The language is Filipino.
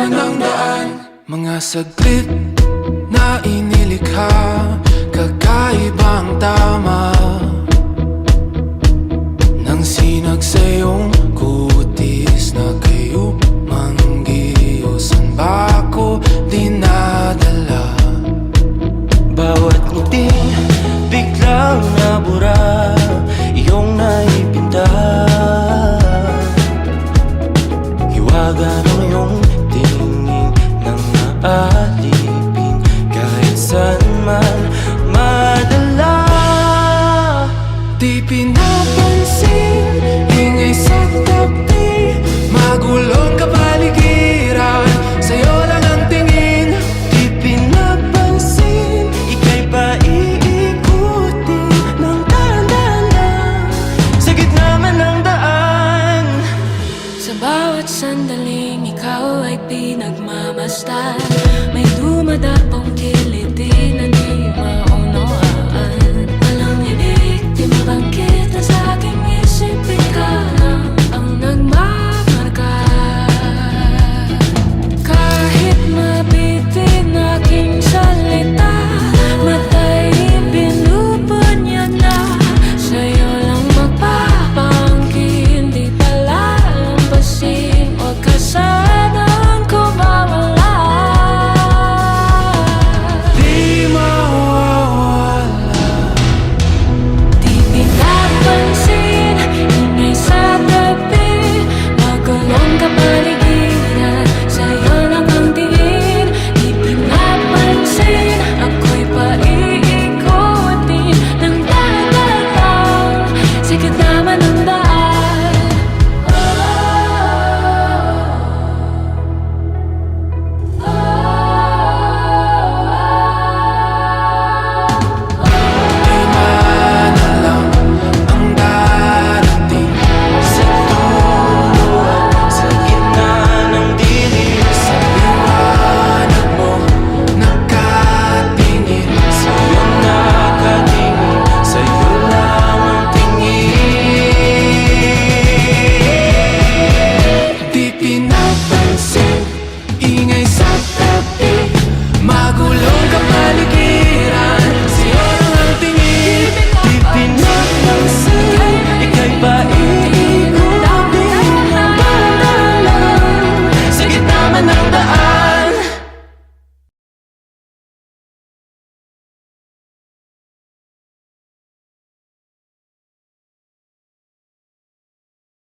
ng daan. Mga saglit na inilikha, kakaibang tama nang sinag sa iyong kutis na kayo manggiyo. San ba ako dinadala? Bawat ngiting biglang nabura, iyong naipinta. Hiwaga ng iyong tingin nang naalipin, kahit saan man madala. Di pinapansin, ingay sa tabi, magulong